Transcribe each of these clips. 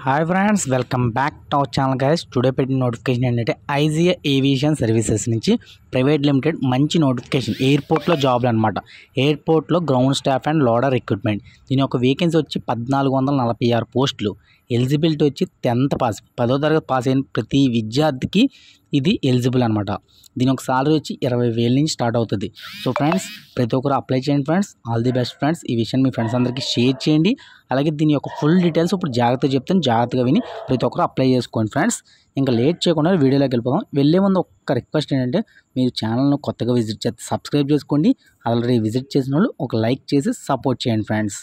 Hi friends, welcome back to our channel guys. Today పెట్టిన notification ఏంటంటే Isaiah aviation services నుంచి private limited మంచి notification. ఎయిర్పోర్ట్లో జాబ్లు అనమాట. ఎయిర్పోర్ట్లో ground staff and loader recruitment. దీని యొక్క వేకెన్సీ వచ్చి 1446 పోస్టులు. ఎలిజిబిలిటీ వచ్చి 10th పాస్, 10వ తరగతి పాస్ అయిన ప్రతి విద్యార్థికి ఇది ఎలిజిబుల్ అనమాట. దీని ఒక సాలరీ వచ్చి 20,000 నుంచి స్టార్ట్ అవుతుంది. సో ఫ్రెండ్స్, ప్రతి ఒక్కరు అప్లై చేయండి friends. All the best friends. ఈ విషయాన్ని మీ ఫ్రెండ్స్ అందరికీ షేర్ చేయండి. అలాగే దీని యొక్క ఫుల్ డీటెయిల్స్ ఇప్పుడు జాగ్రత్తగా చెప్తాను, జాగ్రత్తగా విని ప్రతి ఒక్కరు అప్లై చేసుకోండి ఫ్రెండ్స్. ఇంకా లేట్ చేయకుండా వీడియోలోకి వెళ్ళిపోదాం. వెళ్ళే ముందు ఒక్క రిక్వెస్ట్ ఏంటంటే, మీరు ఛానల్ను కొత్తగా విజిట్ చేస్తే సబ్స్క్రైబ్ చేసుకోండి. ఆల్రెడీ విజిట్ చేసిన వాళ్ళు ఒక లైక్ చేసి సపోర్ట్ చేయండి friends.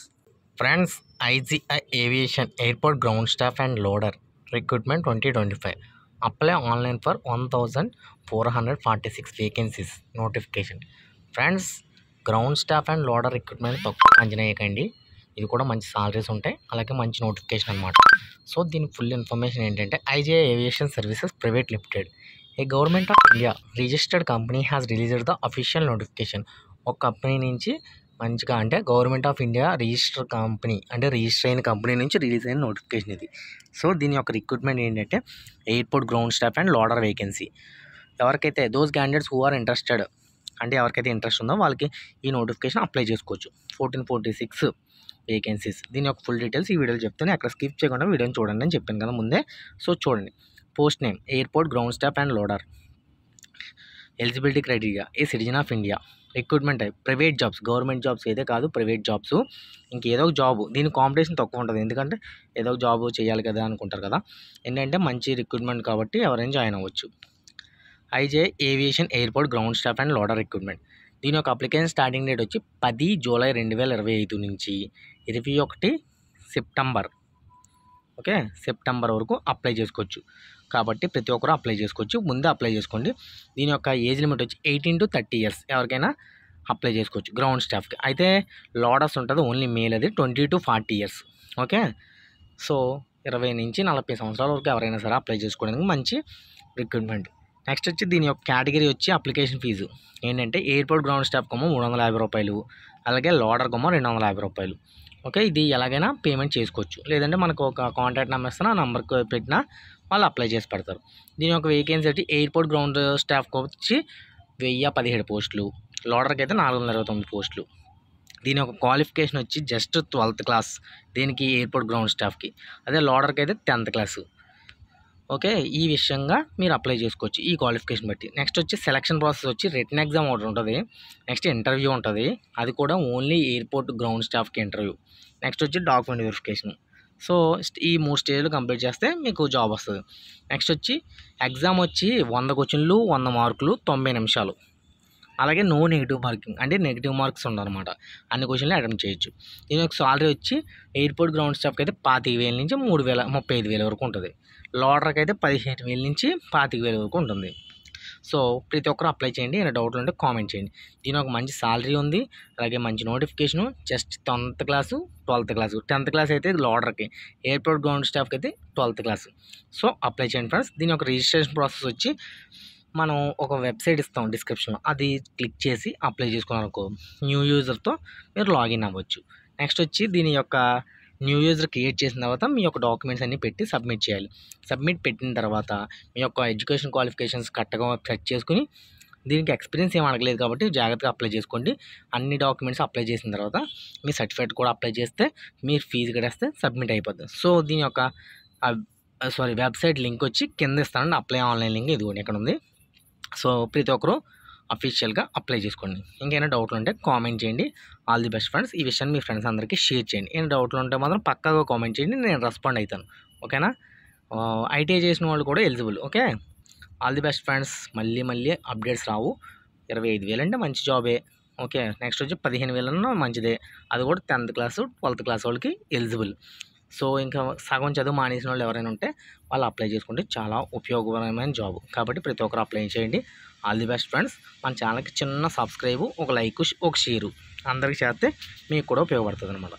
IGI aviation airport ground staff and loader recruitment 2025. Apply online for 1446 vacancies notification. Friends, ground staff and loader recruitment తక్కువ అంచనా వేయకండి. ఇది కూడా మంచి సాలరీస్ ఉంటాయి, అలాగే మంచి నోటిఫికేషన్ అనమాట. సో దీని ఫుల్ ఇన్ఫర్మేషన్ ఏంటంటే, IGI aviation services private limited, a government of India registered company has released the official notification. ఒక కంపెనీ నుంచి మంచిగా, అంటే government of India register company, అంటే రిజిస్టర్ అయిన కంపెనీ నుంచి రిలీజ్ అయిన నోటిఫికేషన్ ఇది. సో దీని యొక్క రిక్రూట్మెంట్ ఏంటంటే, airport ground staff and loader vacancy. ఎవరికైతే those candidates who are interested, అంటే ఎవరికైతే ఇంట్రెస్ట్ ఉందో వాళ్ళకి ఈ నోటిఫికేషన్ అప్లై చేసుకోవచ్చు. 1446 వేకెన్సీస్. దీని యొక్క ఫుల్ డీటెయిల్స్ ఈ వీడియోలో చెప్తాను. అక్కడ స్కిప్ చేయకుండా వీడియోని చూడండి అని చెప్పాను కదా ముందే. సో చూడండి. Post name airport ground staff and loader. Eligibility criteria A citizen of India. Recruitment type private jobs. Government jobs అయితే కాదు, ప్రైవేట్ జాబ్స్. ఇంకేదో ఒక జాబ్. దీని కాంపిటీషన్ తక్కువ ఉంటుంది, ఎందుకంటే ఏదో ఒక జాబ్ చేయాలి కదా అనుకుంటారు కదా. ఏంటంటే మంచి రిక్రూట్మెంట్ కాబట్టి ఎవరైనా జాయిన్ అవ్వచ్చు. IGI aviation airport ground staff and loader recruitment. దీని యొక్క అప్లికేషన్ స్టార్టింగ్ డేట్ వచ్చి 10 జూలై 2025 నుంచి 21 సెప్టెంబర్, ఓకే, సెప్టెంబర్ వరకు అప్లై చేసుకోవచ్చు. కాబట్టి ప్రతి ఒక్కరు అప్లై చేసుకోవచ్చు. ముందే అప్లై చేసుకోండి. దీని యొక్క ఏజ్ లిమిట్ వచ్చి 18 to 30 years ఎవరికైనా అప్లై చేసుకోవచ్చు గ్రౌండ్ స్టాఫ్కి. అయితే లోడర్స్ ఉంటుంది ఓన్లీ మేల్, అది 20 to 40 years, ఓకే. సో 20 నుంచి 40 సంవత్సరాల వరకు ఎవరైనా సరే అప్లై చేసుకోవడానికి మంచి రిక్రూట్మెంట్. నెక్స్ట్ వచ్చి దీని యొక్క కేటగిరీ వచ్చి అప్లికేషన్ ఫీజు ఏంటంటే, ఎయిర్పోర్ట్ గ్రౌండ్ స్టాఫ్ కొమ్మ 350 రూపాయలు, అలాగే లోడర్ కొమ్మ 250 రూపాయలు, ఓకే. ఇది ఎలాగైనా పేమెంట్ చేసుకోవచ్చు. లేదంటే మనకు ఒక కాంటాక్ట్ నెంబర్ ఇస్తున్నా, ఆ నెంబర్కి పెట్టినా వాళ్ళు అప్లై చేసి పెడతారు. దీని యొక్క వేకెన్సీ వచ్చి ఎయిర్పోర్ట్ గ్రౌండ్ స్టాఫ్కి వచ్చి 1017 పోస్టులు, లోడర్కి అయితే 429 పోస్టులు. దీని యొక్క క్వాలిఫికేషన్ వచ్చి జస్ట్ 12th క్లాస్ దీనికి, ఎయిర్పోర్ట్ గ్రౌండ్ స్టాఫ్కి. అదే లోడర్కి అయితే 10th క్లాసు, ఓకే. ఈ విషయంగా మీరు అప్లై చేసుకోవచ్చు ఈ క్వాలిఫికేషన్ బట్టి. నెక్స్ట్ వచ్చి సెలక్షన్ ప్రాసెస్ వచ్చి రిటన్ ఎగ్జామ్ ఒకటి ఉంటుంది. నెక్స్ట్ ఇంటర్వ్యూ ఉంటుంది, అది కూడా ఓన్లీ ఎయిర్పోర్ట్ గ్రౌండ్ స్టాఫ్కి ఇంటర్వ్యూ. నెక్స్ట్ వచ్చి డాక్యుమెంట్ వెరిఫికేషన్. సో ఈ 3 స్టేజ్లు కంప్లీట్ చేస్తే మీకు జాబ్ వస్తుంది. నెక్స్ట్ వచ్చి ఎగ్జామ్ వచ్చి 100 క్వశ్చన్లు, 100 మార్కులు, 90 నిమిషాలు. అలాగే నో నెగిటివ్ మార్కింగ్, అంటే నెగిటివ్ మార్క్స్ ఉండదన్నమాట. అన్ని క్వశ్చన్లు అటెంప్ట్ చేయొచ్చు. దీని యొక్క సాలరీ వచ్చి ఎయిర్పోర్ట్ గ్రౌండ్ స్టాఫ్కి అయితే 25,000 నుంచి 35,000 వరకు ఉంటుంది. లోడర్కి అయితే 15,000 నుంచి 25,000 వరకు ఉంటుంది. సో ప్రతి ఒక్కరు అప్లై చేయండి. ఏమైనా డౌట్లు ఉంటే కామెంట్ చేయండి. దీని ఒక మంచి సాలరీ ఉంది, అలాగే మంచి notification. Just 10th class, 12th class. 10th class అయితే లోడర్కి, ఎయిర్పోర్ట్ గ్రౌండ్ స్టాఫ్కి అయితే 12th క్లాసు. సో అప్లై చేయండి ఫ్రెండ్స్. దీని యొక్క రిజిస్ట్రేషన్ ప్రాసెస్ వచ్చి మనం ఒక వెబ్సైట్ ఇస్తాం డిస్క్రిప్షన్లో, అది క్లిక్ చేసి అప్లై చేసుకున్నారనుకో న్యూ యూజర్తో మీరు లాగిన్ అవ్వచ్చు. నెక్స్ట్ వచ్చి దీని యొక్క న్యూ యూజర్ క్రియేట్ చేసిన తర్వాత మీ యొక్క డాక్యుమెంట్స్ అన్నీ పెట్టి సబ్మిట్ చేయాలి. సబ్మిట్ పెట్టిన తర్వాత మీ యొక్క ఎడ్యుకేషన్ క్వాలిఫికేషన్స్ కరెక్ట్గా సెట్ చేసుకుని, దీనికి ఎక్స్పీరియన్స్ ఏం అడగలేదు కాబట్టి జాగ్రత్తగా అప్లై చేసుకోండి. అన్ని డాక్యుమెంట్స్ అప్లై చేసిన తర్వాత మీ సర్టిఫికేట్ కూడా అప్లై చేస్తే మీరు ఫీజు కట్టేస్తే సబ్మిట్ అయిపోతుంది. సో దీని యొక్క వెబ్సైట్ లింక్ వచ్చి కింద ఇస్తానండి. అప్లై ఆన్లైన్ లింక్ ఇది కూడా ఇక్కడ ఉంది. సో ప్రతి ఒక్కరు అఫీషియల్గా అప్లై చేసుకోండి. ఇంకేమైనా డౌట్లు ఉంటే కామెంట్ చేయండి. All the best friends. ఈ విషయాన్ని మీ ఫ్రెండ్స్ అందరికీ షేర్ చేయండి. ఏమైనా డౌట్లు ఉంటే మాత్రం పక్కాగా కామెంట్ చేయండి, నేను రెస్పాండ్ అవుతాను, ఓకేనా. ఐటీఐ చేసిన వాళ్ళు కూడా eligible, okay. All the best friends. మళ్ళీ అప్డేట్స్ రావు. 25,000 అంటే మంచి జాబే, ఓకే. నెక్స్ట్ వచ్చి 15,000 మంచిదే, అది కూడా 10th క్లాసు 12th క్లాస్ వాళ్ళకి ఎలిజిబుల్. సో ఇంకా సగం చదువు మానేసిన వాళ్ళు ఎవరైనా ఉంటే వాళ్ళు అప్లై చేసుకుంటే చాలా ఉపయోగకరమైన జాబ్. కాబట్టి ప్రతి ఒక్కరు అప్లై చేయండి. All the best friends. మన ఛానల్కి చిన్న సబ్స్క్రైబు, ఒక లైక్, ఒక షేరు అందరికీ చేస్తే మీకు కూడా ఉపయోగపడుతుంది అనమాట.